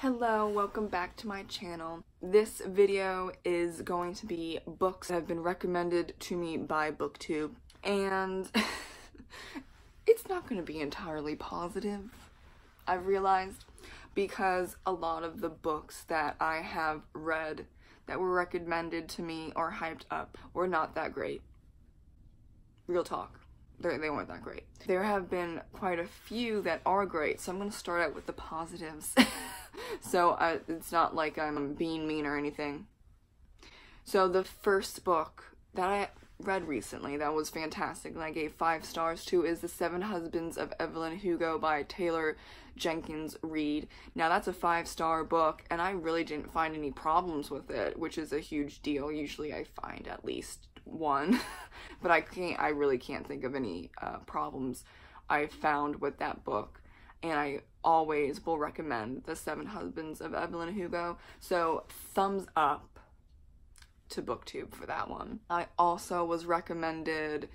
Hello, welcome back to my channel. This video is going to be books that have been recommended to me by BookTube, and it's not going to be entirely positive, I've realized, because a lot of the books that I have read that were recommended to me or hyped up were not that great. Real talk. They weren't that great. There have been quite a few that are great, so I'm going to start out with the positives. So it's not like I'm being mean or anything. So the first book that I read recently that was fantastic and I gave 5 stars to is The 7 Husbands of Evelyn Hugo by Taylor Jenkins Reid. Now that's a 5-star book and I really didn't find any problems with it, which is a huge deal. Usually I find at least one, but I really can't think of any problems I found with that book. And I always will recommend The 7 Husbands of Evelyn Hugo. So thumbs up to BookTube for that one. I also was recommended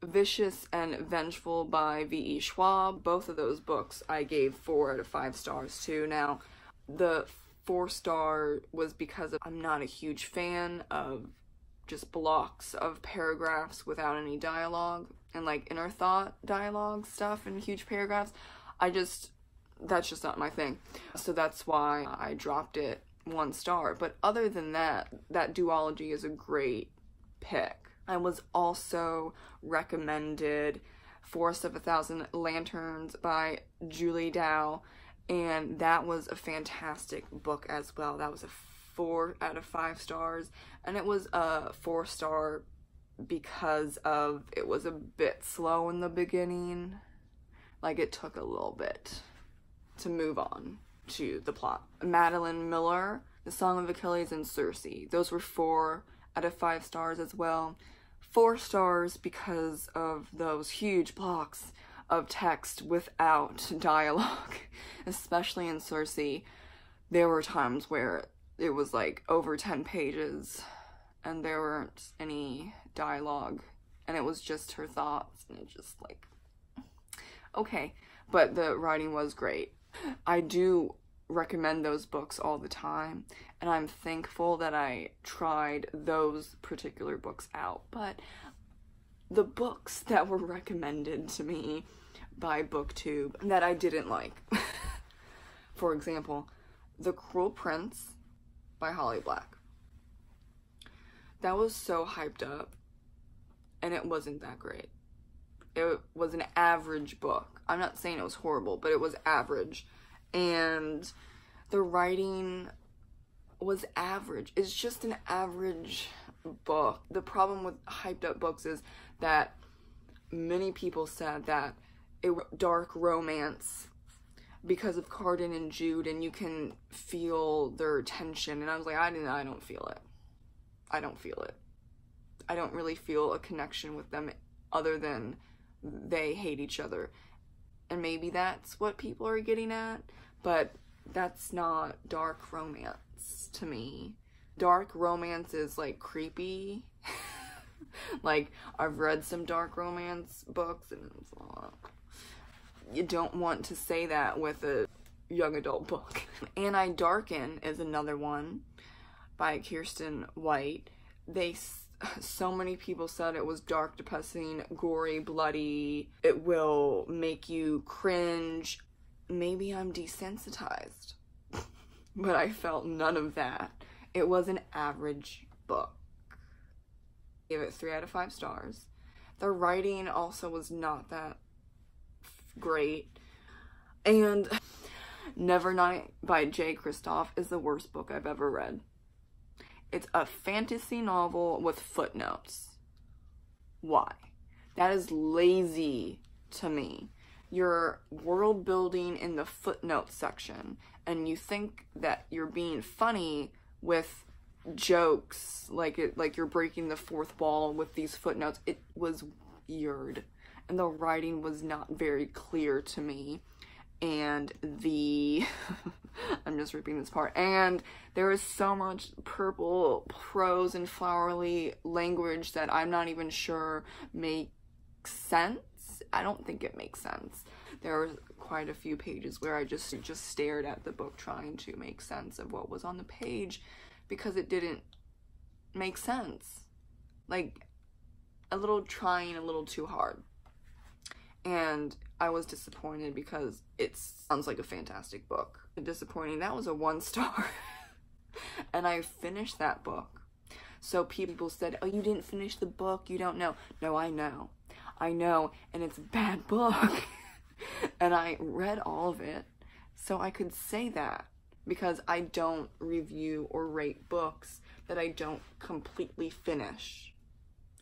Vicious and Vengeful by V.E. Schwab. Both of those books I gave 4 out of 5 stars to. Now, the 4-star was because I'm not a huge fan of just blocks of paragraphs without any dialogue and like inner thought dialogue stuff in huge paragraphs. That's just not my thing. So that's why I dropped it 1 star. But other than that, that duology is a great pick. I was also recommended Forest of a Thousand Lanterns by Julie Dow, and that was a fantastic book as well. That was a 4 out of 5 stars, and it was a 4-star because of it was a bit slow in the beginning. Like, it took a little bit to move on to the plot. Madeline Miller, The Song of Achilles and Circe. Those were 4 out of 5 stars as well. 4 stars because of those huge blocks of text without dialogue. Especially in Circe, there were times where it was like over 10 pages and there weren't any dialogue. And it was just her thoughts and it just like... Okay, but the writing was great. I do recommend those books all the time, and I'm thankful that I tried those particular books out. But the books that were recommended to me by BookTube that I didn't like, for example, The Cruel Prince by Holly Black. That was so hyped up, and it wasn't that great. It was an average book. I'm not saying it was horrible, but it was average. And the writing was average. It's just an average book. The problem with hyped up books is that many people said that it was dark romance because of Carden and Jude, and you can feel their tension. And I was like, I don't feel it. I don't feel it. I don't really feel a connection with them other than they hate each other. And maybe that's what people are getting at, but that's not dark romance to me. Dark romance is like creepy. Like, I've read some dark romance books and it's you don't want to say that with a young adult book. And I Darken is another one by Kirsten White. So many people said it was dark, depressing, gory, bloody. It will make you cringe. Maybe I'm desensitized, but I felt none of that. It was an average book. I gave it 3 out of 5 stars. The writing also was not that great. And Never Night by Jay Kristoff is the worst book I've ever read. It's a fantasy novel with footnotes. Why? That is lazy to me. You're world building in the footnote section, and you think that you're being funny with jokes, like you're breaking the 4th wall with these footnotes. It was weird, and the writing was not very clear to me. And I'm just repeating this part, and there is so much purple prose and flowery language that I'm not even sure makes sense. I don't think it makes sense. There are quite a few pages where I just stared at the book trying to make sense of what was on the page because it didn't make sense. Like, trying a little too hard. And I was disappointed because it sounds like a fantastic book. Disappointing, that was a 1 star. And I finished that book. So people said, oh, you didn't finish the book, you don't know. No, I know. I know, and it's a bad book. And I read all of it, so I could say that. Because I don't review or rate books that I don't completely finish.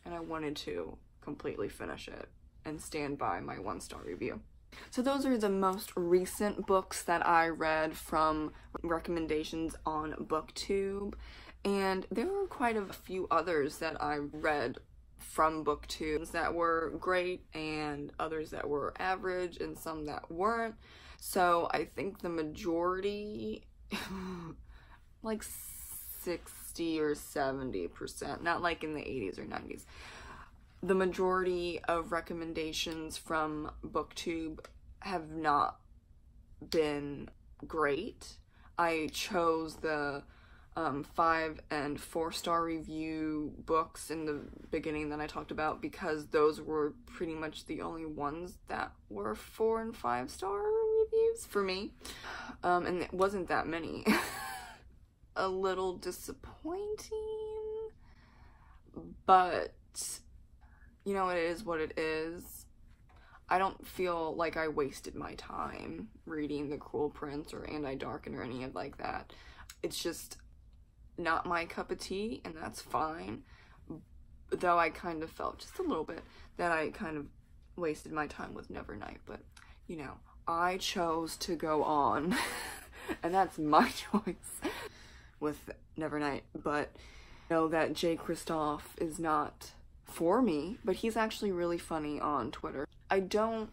And I wanted to completely finish it and stand by my 1-star review. So those are the most recent books that I read from recommendations on BookTube, and there were quite a few others that I read from BookTube that were great and others that were average and some that weren't. So I think the majority, like 60 or 70%, not like in the 80s or 90s. The majority of recommendations from BookTube have not been great. I chose the 5 and 4-star review books in the beginning that I talked about because those were pretty much the only ones that were 4 and 5-star reviews for me. And it wasn't that many. A little disappointing, but you know, it is what it is. I don't feel like I wasted my time reading The Cruel Prince or And I Darken or any of like that. It's just not my cup of tea, and that's fine. Though I kind of felt just a little bit that I kind of wasted my time with Nevernight, but you know, I chose to go on, and that's my choice with Nevernight. But know that Jay Kristoff is not for me, but he's actually really funny on Twitter. I don't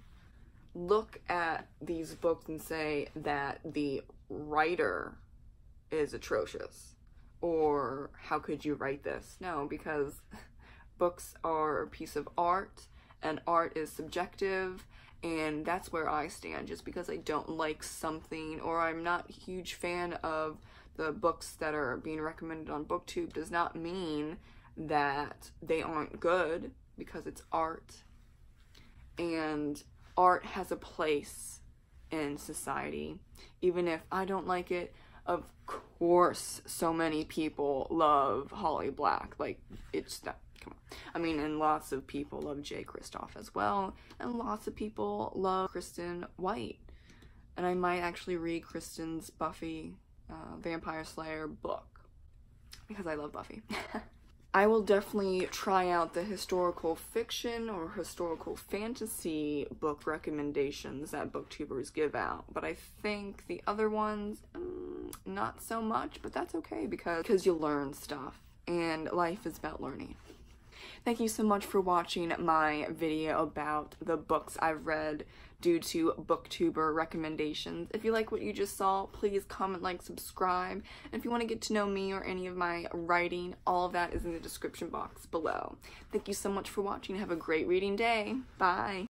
look at these books and say that the writer is atrocious or how could you write this? No, because books are a piece of art and art is subjective, and that's where I stand. Just because I don't like something or I'm not a huge fan of the books that are being recommended on BookTube does not mean that they aren't good, because it's art, and art has a place in society. Even if I don't like it, of course so many people love Holly Black. Like, it's not, come on. I mean, and lots of people love Jay Kristoff as well, and lots of people love Kristen White. And I might actually read Kristen's Buffy Vampire Slayer book, because I love Buffy. I will definitely try out the historical fiction or historical fantasy book recommendations that booktubers give out, but I think the other ones, not so much, but that's okay because you learn stuff, and life is about learning. Thank you so much for watching my video about the books I've read due to booktuber recommendations. If you like what you just saw, please comment, like, subscribe. And if you want to get to know me or any of my writing, all of that is in the description box below. Thank you so much for watching. Have a great reading day. Bye.